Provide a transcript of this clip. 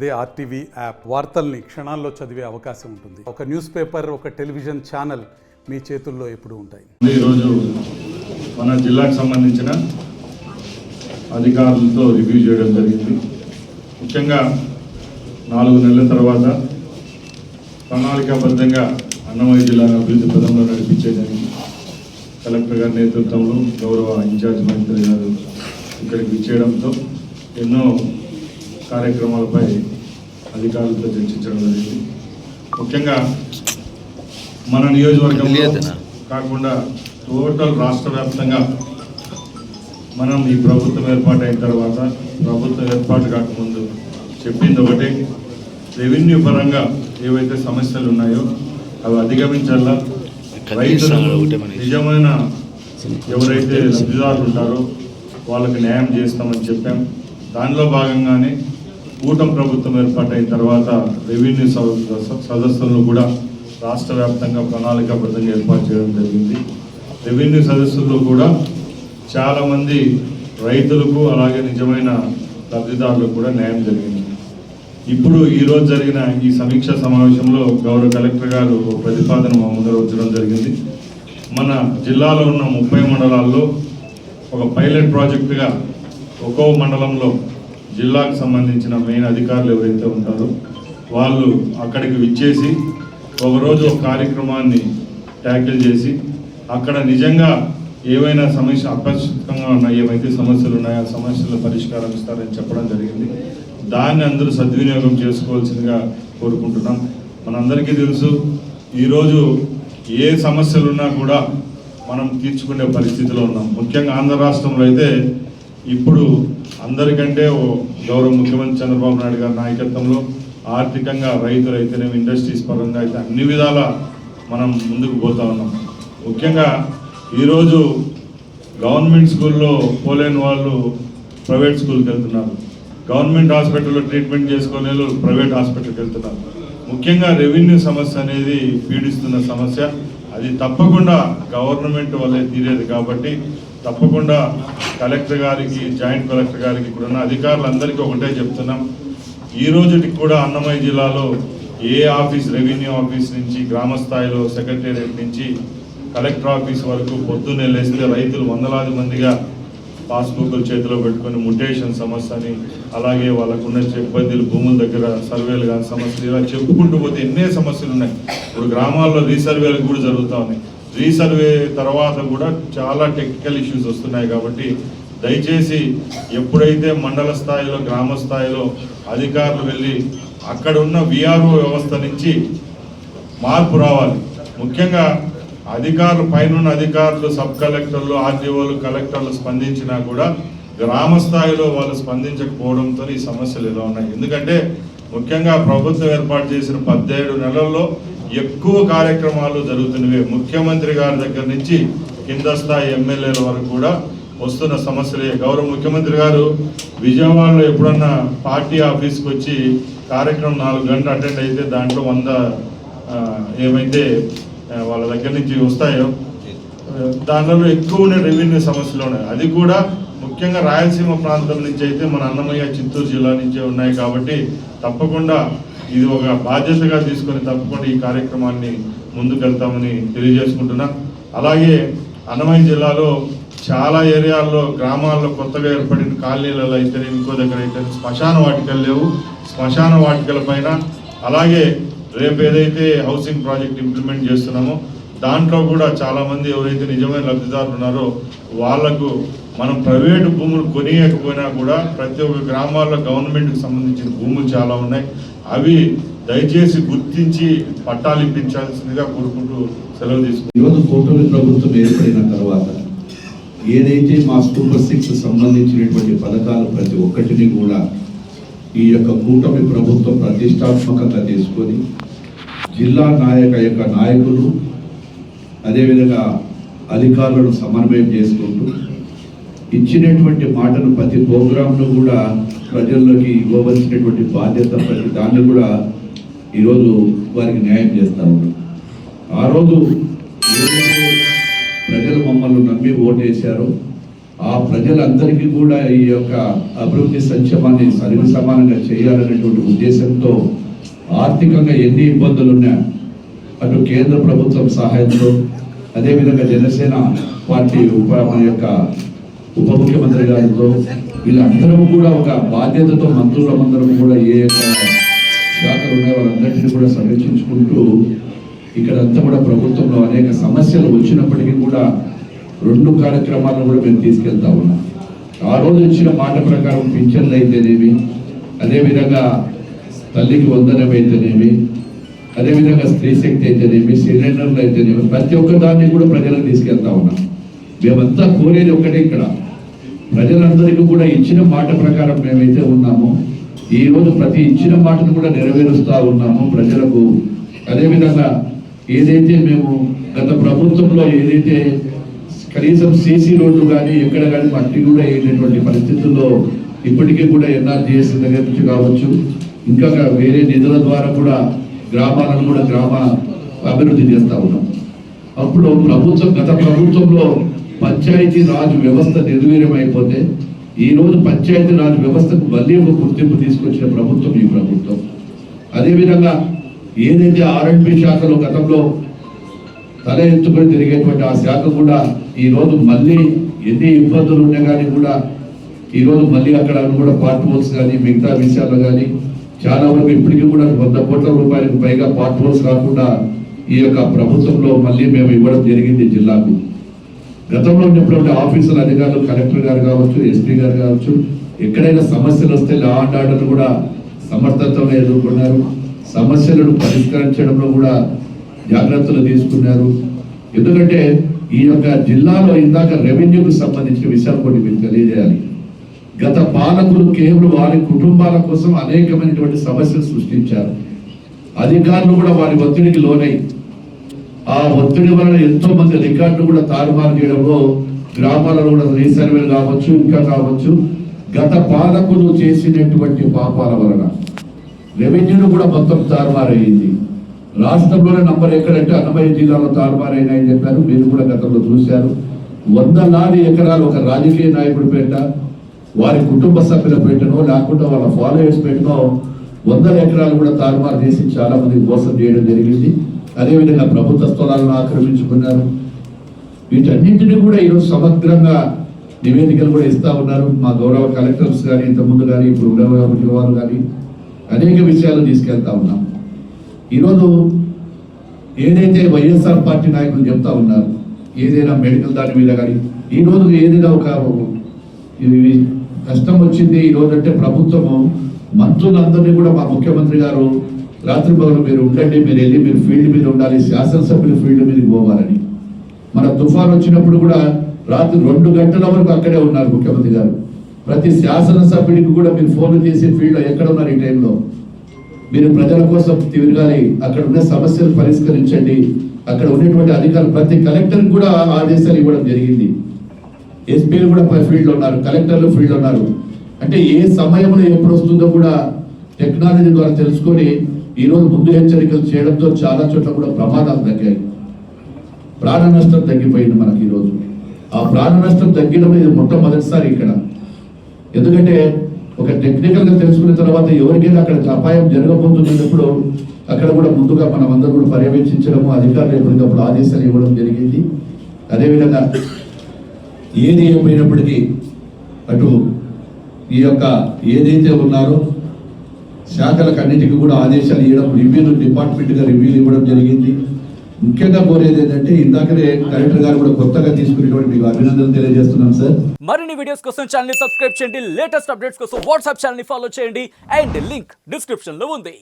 అదే RTV app వార్తల్ని క్షణాల్లో చదివే అవకాశం ఉంటుంది. ఒక న్యూస్ పేపర్, ఒక టెలివిజన్ ఛానల్ మీ చేతుల్లో ఎప్పుడూ ఉంటాయి. ఈరోజు మన జిల్లాకు సంబంధించిన అధికారులతో రివ్యూ చేయడం జరిగింది. ముఖ్యంగా 4 నెలల తర్వాత ప్రణాళికాబద్ధంగా అన్నమయ్య జిల్లాను అభివృద్ధి పదంలో నడిపించేదానికి కలెక్టర్ గారి నేతృత్వంలో గౌరవ ఇన్ఛార్జ్ మంత్రి గారు ఇక్కడికి ఇచ్చేయడంతో ఎన్నో కార్యక్రమాలపై అధికారులతో చర్చించడం జరిగింది. ముఖ్యంగా మన నియోజకవర్గంలో కాకుండా టోటల్ రాష్ట్ర వ్యాప్తంగా మనం ఈ ప్రభుత్వం ఏర్పాటైన తర్వాత, ప్రభుత్వం ఏర్పాటు కాకముందు చెప్పింది ఒకటే, రెవెన్యూ పరంగా ఏవైతే సమస్యలు ఉన్నాయో అవి అధిగమించాలా, రైతులకు నిజమైన ఎవరైతే లబ్ధిదారులు ఉంటారో వాళ్ళకి న్యాయం చేస్తామని చెప్పాం. దానిలో భాగంగానే కూటమి ప్రభుత్వం ఏర్పాటైన తర్వాత రెవెన్యూ సదస్సులను కూడా రాష్ట్ర వ్యాప్తంగా ప్రణాళికాబద్ధంగా ఏర్పాటు చేయడం జరిగింది. రెవెన్యూ సదస్సుల్లో కూడా చాలామంది రైతులకు అలాగే నిజమైన లబ్ధిదారులకు కూడా న్యాయం జరిగింది. ఇప్పుడు ఈరోజు జరిగిన ఈ సమీక్ష సమావేశంలో గౌరవ కలెక్టర్ గారు ప్రతిపాదన మా ముందర ఉంచడం జరిగింది. మన జిల్లాలో ఉన్న 30 మండలాల్లో ఒక పైలట్ ప్రాజెక్టుగా ఒక్కో మండలంలో జిల్లాకు సంబంధించిన మెయిన్ అధికారులు ఎవరైతే ఉంటారో వాళ్ళు అక్కడికి విచ్చేసి ఒకరోజు ఒక కార్యక్రమాన్ని ట్యాకిల్ చేసి అక్కడ నిజంగా ఏవైనా సమస్య అపరిచితంగా ఉన్నాయి, ఏవైతే సమస్యలు ఉన్నాయో ఆ సమస్యల పరిష్కారం ఇస్తారని చెప్పడం జరిగింది. దాన్ని అందరూ సద్వినియోగం చేసుకోవాల్సిందిగా కోరుకుంటున్నాం. మనందరికీ తెలుసు, ఈరోజు ఏ సమస్యలున్నా కూడా మనం తీర్చుకునే పరిస్థితిలో ఉన్నాం. ముఖ్యంగా ఆంధ్ర రాష్ట్రంలో అయితే ఇప్పుడు అందరికంటే గౌరవ ముఖ్యమంత్రి చంద్రబాబు నాయుడు గారి నాయకత్వంలో ఆర్థికంగా రైతులైతేనేమి, ఇండస్ట్రీస్ పరంగా అయితే అన్ని విధాల మనం ముందుకు పోతా ఉన్నాం. ముఖ్యంగా ఈరోజు గవర్నమెంట్ స్కూల్లో పోలేని వాళ్ళు ప్రైవేట్ స్కూల్కి వెళ్తున్నారు, గవర్నమెంట్ హాస్పిటల్లో ట్రీట్మెంట్ చేసుకునే వాళ్ళు ప్రైవేట్ హాస్పిటల్కి వెళ్తున్నారు. ముఖ్యంగా రెవెన్యూ సమస్య అనేది పీడిస్తున్న సమస్య. అది తప్పకుండా గవర్నమెంట్ వల్లే తీరేది కాబట్టి తప్పకుండా కలెక్టర్ గారికి, జాయింట్ కలెక్టర్ గారికి, ఇప్పుడున్న అధికారులందరికీ ఒకటే చెప్తున్నాం, ఈ రోజుకి కూడా అన్నమయ్య జిల్లాలో ఏ ఆఫీస్, రెవెన్యూ ఆఫీస్ నుంచి గ్రామ స్థాయిలో సెక్రటేరియట్ నుంచి కలెక్టర్ ఆఫీస్ వరకు పొద్దున్నే లేస్తే రైతులు వందలాది మందిగా పాస్బుక్లు చేతిలో పెట్టుకొని ముటేషన్ సమస్య అని, అలాగే వాళ్ళకున్న ఇబ్బందులు, భూముల దగ్గర సర్వేలు కానీ సమస్యలు, ఇలా చెప్పుకుంటూ పోతే ఎన్నే సమస్యలు ఉన్నాయి. ఇప్పుడు గ్రామాల్లో రీసర్వేలు కూడా జరుగుతూ ఉన్నాయి. రీసర్వే తర్వాత కూడా చాలా టెక్నికల్ ఇష్యూస్ వస్తున్నాయి. కాబట్టి దయచేసి ఎప్పుడైతే మండల స్థాయిలో, గ్రామ స్థాయిలో అధికారులు వెళ్ళి అక్కడ ఉన్న విఆర్ఓ వ్యవస్థ నుంచి మార్పు రావాలి. ముఖ్యంగా అధికారులు, పైన అధికారులు, సబ్ కలెక్టర్లు, ఆర్డీఓలు, కలెక్టర్లు స్పందించినా కూడా గ్రామ స్థాయిలో వాళ్ళు స్పందించకపోవడంతో ఈ సమస్యలు ఎలా ఉన్నాయి. ఎందుకంటే ముఖ్యంగా ప్రభుత్వం ఏర్పాటు చేసిన 17 నెలల్లో ఎక్కువ కార్యక్రమాలు జరుగుతున్నవే. ముఖ్యమంత్రి గారి దగ్గర నుంచి కింద స్థాయి ఎమ్మెల్యేల వరకు కూడా వస్తున్న సమస్యలే. గౌరవ ముఖ్యమంత్రి గారు విజయవాడలో ఎప్పుడన్నా పార్టీ ఆఫీస్కి వచ్చి కార్యక్రమం 4 గంటలు అటెండ్ అయితే దాంట్లో 100 ఏమైతే వాళ్ళ దగ్గర నుంచి వస్తాయో దానిలో ఎక్కువ రెవెన్యూ సమస్యలు ఉన్నాయి. అది కూడా ముఖ్యంగా రాయలసీమ ప్రాంతం నుంచి అయితే మన అన్నమయ్య, చిత్తూరు జిల్లా నుంచే ఉన్నాయి. కాబట్టి తప్పకుండా ఇది ఒక బాధ్యతగా తీసుకొని తప్పకుండా ఈ కార్యక్రమాన్ని ముందుకెళ్తామని తెలియజేసుకుంటున్నా. అలాగే అన్నమయ్య జిల్లాలో చాలా ఏరియాల్లో, గ్రామాల్లో కొత్తగా ఏర్పడిన కాలనీలలో అయితే, ఇంకో దగ్గర అయితే శ్మశాన వాటికలు లేవు. శ్మశాన వాటికల పైన, అలాగే రేపు ఏదైతే హౌసింగ్ ప్రాజెక్ట్ ఇంప్లిమెంట్ చేస్తున్నామో దాంట్లో కూడా చాలామంది ఎవరైతే నిజమైన లబ్ధిదారులు ఉన్నారో వాళ్లకు మనం ప్రైవేటు భూములు కొనియకపోయినా కూడా ప్రతి ఒక్క గ్రామాల్లో గవర్నమెంట్కి సంబంధించిన భూములు చాలా ఉన్నాయి. అవి దయచేసి గుర్తించి పట్టాలు ఇప్పించాల్సిందిగా కోరుకుంటూ సెలవు తీసుకుంటాం. ఈరోజు కూటమి ప్రభుత్వం ఏర్పడిన తర్వాత ఏదైతే మా సూపర్ 6 సంబంధించినటువంటి పథకాలు ప్రతి ఒక్కటిని కూడా ఈ యొక్క కూటమి ప్రభుత్వం ప్రతిష్టాత్మకంగా తీసుకొని జిల్లా నాయకులు అదేవిధంగా అధికారులను సమన్వయం చేసుకుంటూ ఇచ్చినటువంటి మాటను ప్రతి ప్రోగ్రాంను కూడా ప్రజల్లోకి ఇవ్వవలసినటువంటి బాధ్యత, ప్రతి దాన్ని కూడా ఈరోజు వారికి న్యాయం చేస్తూ ఉన్నారు. ఆ రోజు ఏదైతే ప్రజలు మమ్మల్ని నమ్మి ఓటేశారో ఆ ప్రజలందరికీ కూడా ఈ యొక్క అభివృద్ధి సంక్షేమాన్ని సమానంగా చేయాలనేటువంటి ఉద్దేశంతో ఆర్థికంగా ఎన్ని ఇబ్బందులు ఉన్నా అటు కేంద్ర ప్రభుత్వం సహాయంతో అదేవిధంగా జనసేన పార్టీ మన యొక్క ఉప ముఖ్యమంత్రి గారితో వీళ్ళందరూ కూడా ఒక బాధ్యతతో మంత్రులందరం కూడా ఏ యొక్క శాఖలు ఉన్నాయో వాళ్ళందరినీ కూడా సంరక్షించుకుంటూ ఇక్కడంతా కూడా ప్రభుత్వంలో అనేక సమస్యలు వచ్చినప్పటికీ కూడా 2 కార్యక్రమాలను కూడా మేము తీసుకెళ్తా ఉన్నాం. ఆ రోజు ఇచ్చిన మాట ప్రకారం పింఛన్లు అయితేనేమి, అదేవిధంగా తల్లికి వందనం అయితేనేమి, అదేవిధంగా స్త్రీ శక్తి అయితేనేమి, సిలిండర్లు అయితేనేమి, ప్రతి ఒక్క దాన్ని కూడా ప్రజలకు తీసుకెళ్తా ఉన్నాం. మేమంతా కోరేది ఒకటే, ఇక్కడ ప్రజలందరికీ కూడా ఇచ్చిన మాట ప్రకారం మేమైతే ఉన్నామో ఈ రోజు ప్రతి ఇచ్చిన మాటను కూడా నెరవేరుస్తూ ఉన్నాము ప్రజలకు. అదేవిధంగా ఏదైతే మేము గత ప్రభుత్వంలో ఏదైతే కనీసం సీసీ రోడ్లు కానీ ఎక్కడ కానీ మట్టి కూడా వేయనటువంటి పరిస్థితుల్లో ఇప్పటికీ కూడా ఎన్ఆర్జీఎస్ దగ్గర నుంచి కావచ్చు, ఇంకా వేరే నిధుల ద్వారా కూడా గ్రామాలను కూడా గ్రామ అభివృద్ధి చేస్తూ ఉన్నాం. అప్పుడు గత ప్రభుత్వంలో పంచాయతీ రాజ్ వ్యవస్థ నిర్వీర్యం అయిపోతే ఈ రోజు పంచాయతీ రాజ్ వ్యవస్థకు మళ్ళీ ఒక గుర్తింపు తీసుకొచ్చిన ప్రభుత్వం ఈ ప్రభుత్వం. అదేవిధంగా ఏదైతే ఆర్ఎండ్బి శాఖలో గతంలో తల ఎత్తుకొని తిరిగేటువంటి ఆ శాఖ కూడా ఈ రోజు మళ్ళీ ఎన్ని ఇబ్బందులు ఉన్నా కానీ కూడా ఈ రోజు మళ్ళీ అక్కడ కూడా పార్ట్ హోల్స్ కానీ మిగతా విషయాలు కానీ చాలా వరకు ఇప్పటికీ కూడా 100 కోట్ల రూపాయలకు పైగా పార్ట్ హోల్స్ రాకుండా ఈ యొక్క ప్రభుత్వంలో మళ్ళీ మేము ఇవ్వడం జరిగింది జిల్లాకు. గతంలో ఉన్నటువంటి ఆఫీసుల అధికారులు కలెక్టర్ గారు కావచ్చు, ఎస్పీ గారు కావచ్చు, ఎక్కడైనా సమస్యలు వస్తే లా అండ్ ఆర్డర్ కూడా సమర్థతగా ఎదుర్కొన్నారు. సమస్యలను పరిష్కరించడంలో కూడా జాగ్రత్తలు తీసుకున్నారు. ఎందుకంటే ఈ యొక్క జిల్లాలో ఇందాక రెవెన్యూకు సంబంధించిన విషయాలు కొన్ని మీకు తెలియజేయాలి. గత పాలకులు కేవలం వారి కుటుంబాల కోసం అనేకమైనటువంటి సమస్యలు సృష్టించారు. అధికారులు కూడా వారి ఒత్తిడికి లోనై ఆ ఒత్తిడి వలన ఎంతో మంది రికార్డులు కూడా తారుమారు చేయడంలో గ్రామాలలో కూడా రీసర్వేలు కావచ్చు, ఇంకా కావచ్చు, గత పాలకులు చేసినటువంటి పాపాల వలన రెవెన్యూను కూడా మొత్తం తారుమారయ్యింది. రాష్ట్రంలోనే నంబర్ ఎక్కడంటే అన్నమయ్య జిల్లాలో తారుమారైనాయని చెప్పారు. మీరు కూడా గతంలో చూశారు. 100 ఎకరాలు ఒక రాజకీయ నాయకుడి పేట, వారి కుటుంబ సభ్యుల పేటనో లేకుండా వాళ్ళ ఫాలోయర్స్ పేటనో 100 ఎకరాలు కూడా తారుమారు చేసి చాలా మంది మోసం చేయడం జరిగింది. అదేవిధంగా ప్రభుత్వ స్థలాలను ఆక్రమించుకున్నారు. వీటన్నింటినీ కూడా ఈరోజు సమగ్రంగా నివేదికలు కూడా ఇస్తా ఉన్నారు. మా గౌరవ కలెక్టర్స్ కానీ, ఇంతకుముందు కానీ, ఇప్పుడు వారు కానీ అనేక విషయాలు తీసుకెళ్తా ఉన్నాం. ఈరోజు ఏదైతే వైఎస్ఆర్ పార్టీ నాయకులు చెప్తా ఉన్నారు, ఏదైనా మెడికల్ దాని మీద కానీ ఈరోజు ఏదైనా ఒక కష్టం వచ్చింది ఈరోజు అంటే ప్రభుత్వము మంత్రులందరినీ కూడా మా ముఖ్యమంత్రి గారు రాత్రి పగలు మీరు ఉండండి, మీరు వెళ్ళి మీరు ఫీల్డ్ మీద ఉండాలి, శాసనసభ్యులు ఫీల్డ్ మీదకి పోవాలని. మన తుఫాన్ వచ్చినప్పుడు కూడా రాత్రి 2 గంటల వరకు అక్కడే ఉన్నారు ముఖ్యమంత్రి గారు. ప్రతి శాసనసభ్యుడికి కూడా మీరు ఫోన్లు చేసి ఫీల్డ్లో ఎక్కడ ఉన్నారు, ఈ టైంలో మీరు ప్రజల కోసం తిరగాలి, అక్కడ ఉన్న సమస్యలు పరిష్కరించండి, అక్కడ ఉన్నటువంటి అధికారులు ప్రతి కలెక్టర్ కూడా ఆదేశాలు ఇవ్వడం జరిగింది. ఎస్పీలు కూడా ఫీల్డ్లో ఉన్నారు, కలెక్టర్లు ఫీల్డ్లో ఉన్నారు. అంటే ఏ సమయంలో ఎప్పుడు వస్తుందో కూడా టెక్నాలజీ ద్వారా తెలుసుకొని ఈరోజు ముందు హెచ్చరికలు చేయడంతో చాలా చోట్ల కూడా ప్రమాదాలు తగ్గాయి, ప్రాణ నష్టం తగ్గిపోయింది మనకి ఈరోజు. ఆ ప్రాణ నష్టం తగ్గడం ఇది మొట్టమొదటిసారి ఇక్కడ. ఎందుకంటే ఒక టెక్నికల్గా తెలుసుకున్న తర్వాత ఎవరికైనా అక్కడ అపాయం జరగబోతున్నప్పుడు అక్కడ కూడా ముందుగా మనం అందరూ కూడా పర్యవేక్షించడము, అధికారులు ఎప్పటికప్పుడు ఆదేశాలు ఇవ్వడం జరిగింది. అదేవిధంగా ఏది ఏమైనప్పటికీ అటు ఈ యొక్క ఏదైతే ఉన్నారో శాఖలకు అన్నిటికీ కూడా ఆదేశాలు ఇవ్వడం, రివ్యూలు డిపార్ట్మెంట్గా రివ్యూలు ఇవ్వడం జరిగింది. ముఖ్యంగా కోరేది ఏంటంటే ఇందాకనే కలెక్టర్ గారు కూడా కొత్తగా తీసుకునేటువంటి మీకు అభినందనలు తెలియజేస్తున్నాం సార్. మరిన్ని వీడియోస్ కోసం ఛానల్ ని సబ్స్క్రైబ్ చేయండి, లేటెస్ట్ అప్డేట్స్ కోసం వాట్సాప్ ఛానల్ ని ఫాలో చేయండి అండ్ లింక్ డిస్క్రిప్షన్ లో ఉంది.